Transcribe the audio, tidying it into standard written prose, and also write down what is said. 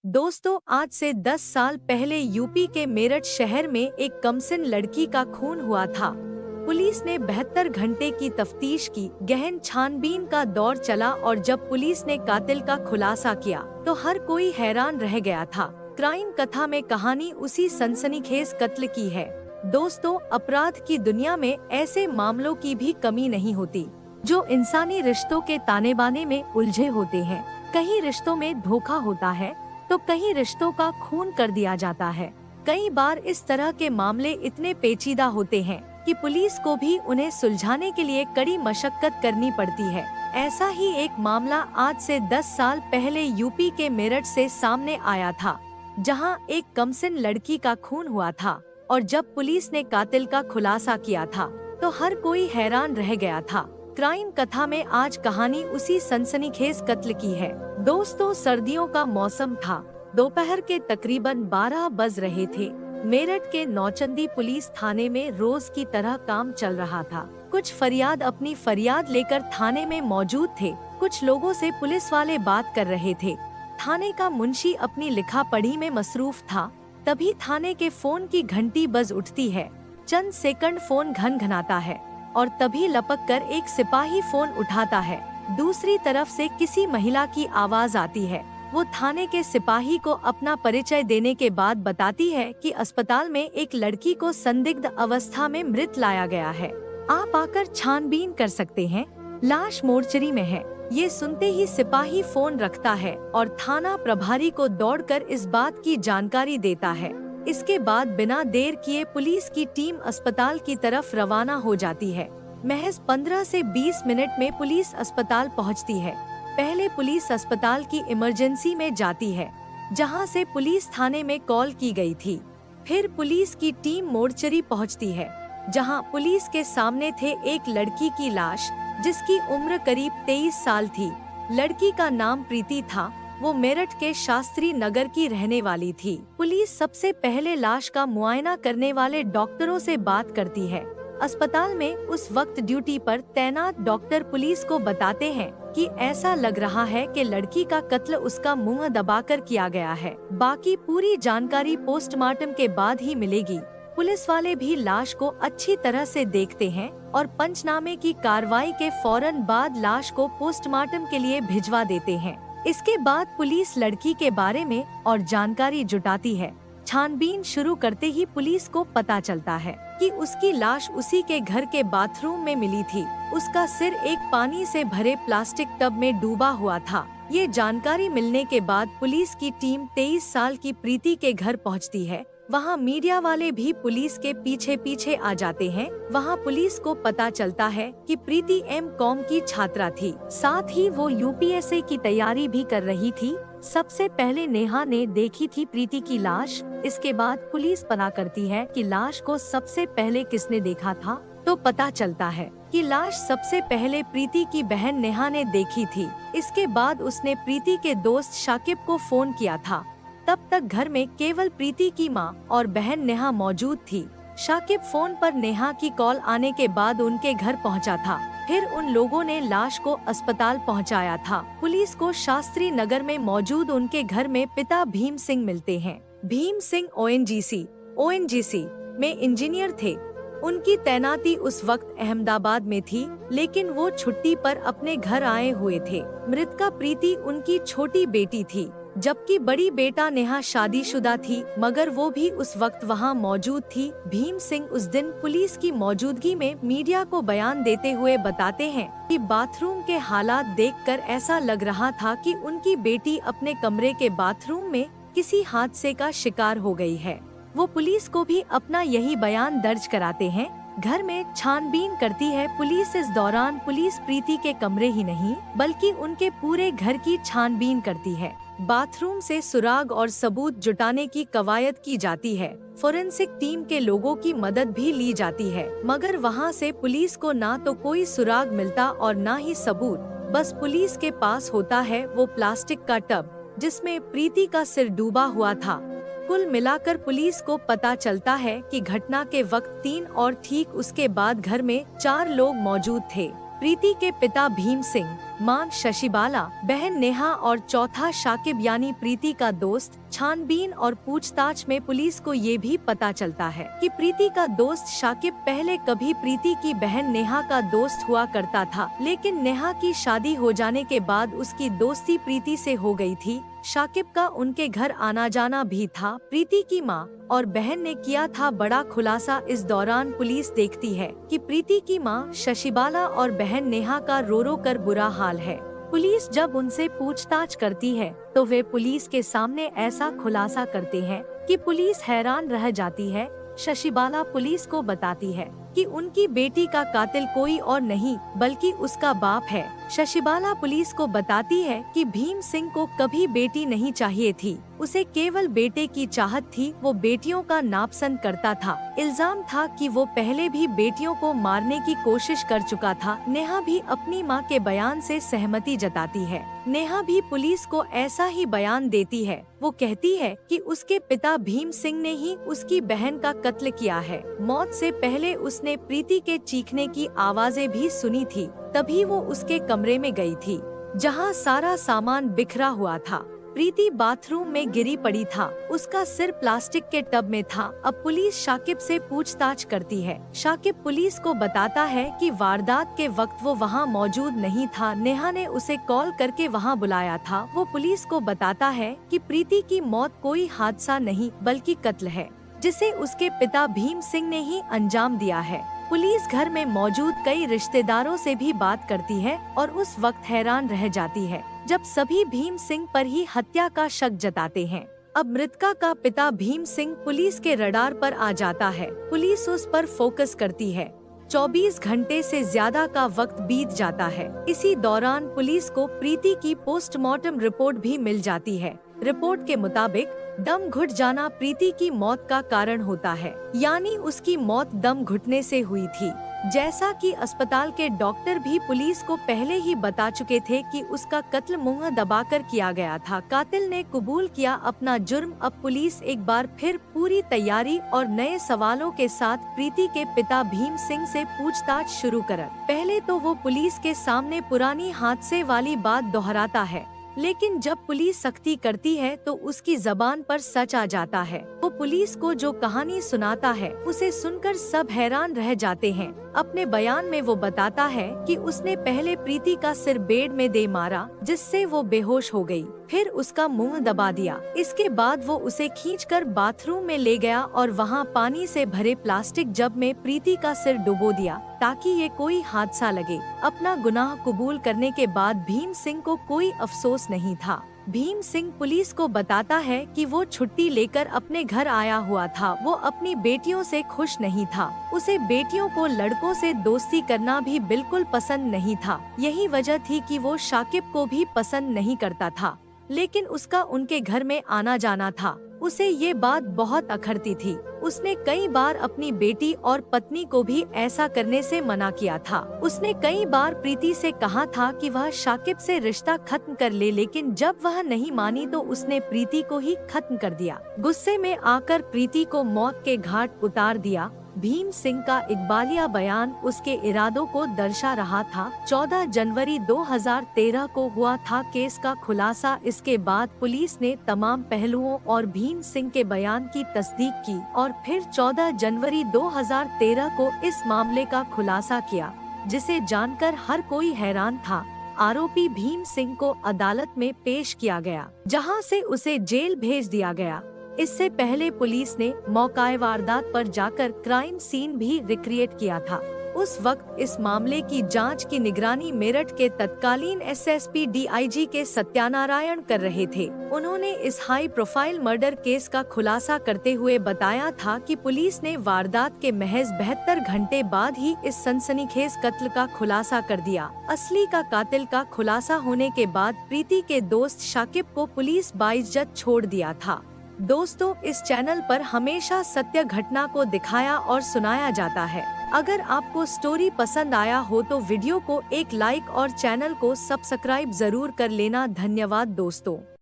दोस्तों, आज से 10 साल पहले यूपी के मेरठ शहर में एक कमसिन लड़की का खून हुआ था। पुलिस ने 72 घंटे की तफ्तीश की, गहन छानबीन का दौर चला और जब पुलिस ने कातिल का खुलासा किया तो हर कोई हैरान रह गया था। क्राइम कथा में कहानी उसी सनसनीखेज कत्ल की है। दोस्तों, अपराध की दुनिया में ऐसे मामलों की भी कमी नहीं होती जो इंसानी रिश्तों के ताने बाने में उलझे होते हैं। कहीं रिश्तों में धोखा होता है तो कहीं रिश्तों का खून कर दिया जाता है। कई बार इस तरह के मामले इतने पेचीदा होते हैं कि पुलिस को भी उन्हें सुलझाने के लिए कड़ी मशक्कत करनी पड़ती है। ऐसा ही एक मामला आज से 10 साल पहले यूपी के मेरठ से सामने आया था, जहां एक कमसिन लड़की का खून हुआ था और जब पुलिस ने कातिल का खुलासा किया था तो हर कोई हैरान रह गया था। क्राइम कथा में आज कहानी उसी सनसनीखेज कत्ल की है। दोस्तों, सर्दियों का मौसम था। दोपहर के तकरीबन 12 बज रहे थे। मेरठ के नौचंदी पुलिस थाने में रोज की तरह काम चल रहा था। कुछ फरियाद अपनी फरियाद लेकर थाने में मौजूद थे, कुछ लोगों से पुलिस वाले बात कर रहे थे। थाने का मुंशी अपनी लिखा पढ़ी में मसरूफ था। तभी थाने के फोन की घंटी बज उठती है। चंद सेकंड फोन घनघनाता है और तभी लपक कर एक सिपाही फोन उठाता है। दूसरी तरफ से किसी महिला की आवाज आती है। वो थाने के सिपाही को अपना परिचय देने के बाद बताती है कि अस्पताल में एक लड़की को संदिग्ध अवस्था में मृत लाया गया है। आप आकर छानबीन कर सकते हैं, लाश मोर्चरी में है। ये सुनते ही सिपाही फोन रखता है और थाना प्रभारी को दौड़कर इस बात की जानकारी देता है। इसके बाद बिना देर किए पुलिस की टीम अस्पताल की तरफ रवाना हो जाती है। महज 15 से 20 मिनट में पुलिस अस्पताल पहुंचती है। पहले पुलिस अस्पताल की इमरजेंसी में जाती है, जहां से पुलिस थाने में कॉल की गई थी। फिर पुलिस की टीम मोर्चरी पहुंचती है, जहां पुलिस के सामने थे एक लड़की की लाश, जिसकी उम्र करीब 23 साल थी। लड़की का नाम प्रीति था। वो मेरठ के शास्त्री नगर की रहने वाली थी। पुलिस सबसे पहले लाश का मुआयना करने वाले डॉक्टरों से बात करती है। अस्पताल में उस वक्त ड्यूटी पर तैनात डॉक्टर पुलिस को बताते हैं कि ऐसा लग रहा है कि लड़की का कत्ल उसका मुंह दबाकर किया गया है। बाकी पूरी जानकारी पोस्टमार्टम के बाद ही मिलेगी। पुलिस वाले भी लाश को अच्छी तरह से देखते हैं और पंचनामे की कार्रवाई के फौरन बाद लाश को पोस्टमार्टम के लिए भिजवा देते हैं। इसके बाद पुलिस लड़की के बारे में और जानकारी जुटाती है। छानबीन शुरू करते ही पुलिस को पता चलता है कि उसकी लाश उसी के घर के बाथरूम में मिली थी। उसका सिर एक पानी से भरे प्लास्टिक टब में डूबा हुआ था। ये जानकारी मिलने के बाद पुलिस की टीम 23 साल की प्रीति के घर पहुंचती है। वहां मीडिया वाले भी पुलिस के पीछे पीछे आ जाते हैं। वहां पुलिस को पता चलता है कि प्रीति एम.कॉम की छात्रा थी। साथ ही वो यूपीएससी की तैयारी भी कर रही थी। सबसे पहले नेहा ने देखी थी प्रीति की लाश। इसके बाद पुलिस पता करती है कि लाश को सबसे पहले किसने देखा था, तो पता चलता है कि लाश सबसे पहले प्रीति की बहन नेहा ने देखी थी। इसके बाद उसने प्रीति के दोस्त शाकिब को फोन किया था। तब तक घर में केवल प्रीति की मां और बहन नेहा मौजूद थी। शाकिब फोन पर नेहा की कॉल आने के बाद उनके घर पहुंचा था। फिर उन लोगों ने लाश को अस्पताल पहुंचाया था। पुलिस को शास्त्री नगर में मौजूद उनके घर में पिता भीम सिंह मिलते हैं। भीम सिंह ओएनजीसी में इंजीनियर थे। उनकी तैनाती उस वक्त अहमदाबाद में थी, लेकिन वो छुट्टी पर अपने घर आए हुए थे। मृतका प्रीति उनकी छोटी बेटी थी, जबकि बड़ी बेटा नेहा शादीशुदा थी, मगर वो भी उस वक्त वहाँ मौजूद थी। भीम सिंह उस दिन पुलिस की मौजूदगी में मीडिया को बयान देते हुए बताते हैं कि बाथरूम के हालात देखकर ऐसा लग रहा था कि उनकी बेटी अपने कमरे के बाथरूम में किसी हादसे का शिकार हो गई है। वो पुलिस को भी अपना यही बयान दर्ज कराते हैं। घर में छानबीन करती है पुलिस। इस दौरान पुलिस प्रीति के कमरे ही नहीं बल्कि उनके पूरे घर की छानबीन करती है। बाथरूम से सुराग और सबूत जुटाने की कवायद की जाती है। फोरेंसिक टीम के लोगों की मदद भी ली जाती है, मगर वहां से पुलिस को ना तो कोई सुराग मिलता और ना ही सबूत। बस पुलिस के पास होता है वो प्लास्टिक का टब जिसमें प्रीति का सिर डूबा हुआ था। कुल मिलाकर पुलिस को पता चलता है कि घटना के वक्त 3 और ठीक उसके बाद घर में 4 लोग मौजूद थे। प्रीति के पिता भीम सिंह, मां शशिबाला, बहन नेहा और चौथा शाकिब यानी प्रीति का दोस्त। छानबीन और पूछताछ में पुलिस को ये भी पता चलता है कि प्रीति का दोस्त शाकिब पहले कभी प्रीति की बहन नेहा का दोस्त हुआ करता था, लेकिन नेहा की शादी हो जाने के बाद उसकी दोस्ती प्रीति से हो गई थी। शाकिब का उनके घर आना जाना भी था। प्रीति की मां और बहन ने किया था बड़ा खुलासा। इस दौरान पुलिस देखती है कि प्रीति की मां शशिबाला और बहन नेहा का रो रो कर बुरा हाल है। पुलिस जब उनसे पूछताछ करती है तो वे पुलिस के सामने ऐसा खुलासा करते हैं कि पुलिस हैरान रह जाती है। शशिबाला पुलिस को बताती है कि उनकी बेटी का कातिल कोई और नहीं बल्कि उसका बाप है। शशिबाला पुलिस को बताती है कि भीम सिंह को कभी बेटी नहीं चाहिए थी, उसे केवल बेटे की चाहत थी। वो बेटियों का नापसंद करता था। इल्जाम था कि वो पहले भी बेटियों को मारने की कोशिश कर चुका था। नेहा भी अपनी मां के बयान से सहमति जताती है। नेहा भी पुलिस को ऐसा ही बयान देती है। वो कहती है कि उसके पिता भीम सिंह ने ही उसकी बहन का कत्ल किया है। मौत से पहले उसने प्रीति के चीखने की आवाजें भी सुनी थी, तभी वो उसके कमरे में गई थी जहां सारा सामान बिखरा हुआ था। प्रीति बाथरूम में गिरी पड़ी था, उसका सिर प्लास्टिक के टब में था। अब पुलिस शाकिब से पूछताछ करती है। शाकिब पुलिस को बताता है कि वारदात के वक्त वो वहां मौजूद नहीं था, नेहा ने उसे कॉल करके वहां बुलाया था। वो पुलिस को बताता है कि प्रीति की मौत कोई हादसा नहीं बल्कि कत्ल है, जिसे उसके पिता भीम सिंह ने ही अंजाम दिया है। पुलिस घर में मौजूद कई रिश्तेदारों से भी बात करती है और उस वक्त हैरान रह जाती है जब सभी भीम सिंह पर ही हत्या का शक जताते हैं। अब मृतका का पिता भीम सिंह पुलिस के रडार पर आ जाता है। पुलिस उस पर फोकस करती है। 24 घंटे से ज्यादा का वक्त बीत जाता है। इसी दौरान पुलिस को प्रीति की पोस्टमार्टम रिपोर्ट भी मिल जाती है। रिपोर्ट के मुताबिक दम घुट जाना प्रीति की मौत का कारण होता है, यानी उसकी मौत दम घुटने से हुई थी। जैसा कि अस्पताल के डॉक्टर भी पुलिस को पहले ही बता चुके थे कि उसका कत्ल मुंह दबाकर किया गया था। कातिल ने कबूल किया अपना जुर्म। अब पुलिस एक बार फिर पूरी तैयारी और नए सवालों के साथ प्रीति के पिता भीम सिंह से पूछताछ शुरू कर। पहले तो वो पुलिस के सामने पुरानी हादसे वाली बात दोहराता है, लेकिन जब पुलिस सख्ती करती है तो उसकी जबान पर सच आ जाता है। वो पुलिस को जो कहानी सुनाता है उसे सुनकर सब हैरान रह जाते हैं। अपने बयान में वो बताता है कि उसने पहले प्रीति का सिर बेड में दे मारा, जिससे वो बेहोश हो गई, फिर उसका मुंह दबा दिया। इसके बाद वो उसे खींचकर बाथरूम में ले गया और वहाँ पानी से भरे प्लास्टिक जग में प्रीति का सिर डुबो दिया ताकि ये कोई हादसा लगे। अपना गुनाह कबूल करने के बाद भीम सिंह को कोई अफसोस नहीं था। भीम सिंह पुलिस को बताता है कि वो छुट्टी लेकर अपने घर आया हुआ था। वो अपनी बेटियों से खुश नहीं था। उसे बेटियों को लड़कों से दोस्ती करना भी बिल्कुल पसंद नहीं था। यही वजह थी कि वो शाकिब को भी पसंद नहीं करता था, लेकिन उसका उनके घर में आना जाना था। उसे ये बात बहुत अखरती थी। उसने कई बार अपनी बेटी और पत्नी को भी ऐसा करने से मना किया था। उसने कई बार प्रीति से कहा था कि वह शाकिब से रिश्ता खत्म कर ले, लेकिन जब वह नहीं मानी तो उसने प्रीति को ही खत्म कर दिया। गुस्से में आकर प्रीति को मौत के घाट उतार दिया। भीम सिंह का इकबालिया बयान उसके इरादों को दर्शा रहा था। 14 जनवरी 2013 को हुआ था केस का खुलासा। इसके बाद पुलिस ने तमाम पहलुओं और भीम सिंह के बयान की तस्दीक की और फिर 14 जनवरी 2013 को इस मामले का खुलासा किया, जिसे जानकर हर कोई हैरान था। आरोपी भीम सिंह को अदालत में पेश किया गया, जहां से उसे जेल भेज दिया गया। इससे पहले पुलिस ने मौकाए वारदात पर जाकर क्राइम सीन भी रिक्रिएट किया था। उस वक्त इस मामले की जांच की निगरानी मेरठ के तत्कालीन एसएसपी डीआईजी के सत्यानारायण कर रहे थे। उन्होंने इस हाई प्रोफाइल मर्डर केस का खुलासा करते हुए बताया था कि पुलिस ने वारदात के महज 72 घंटे बाद ही इस सनसनीखेज कत्ल का खुलासा कर दिया। असली का कातिल का खुलासा होने के बाद प्रीति के दोस्त शाकिब को पुलिस बाइज्जत छोड़ दिया था। दोस्तों, इस चैनल पर हमेशा सत्य घटना को दिखाया और सुनाया जाता है। अगर आपको स्टोरी पसंद आया हो तो वीडियो को एक लाइक और चैनल को सब्सक्राइब जरूर कर लेना। धन्यवाद दोस्तों।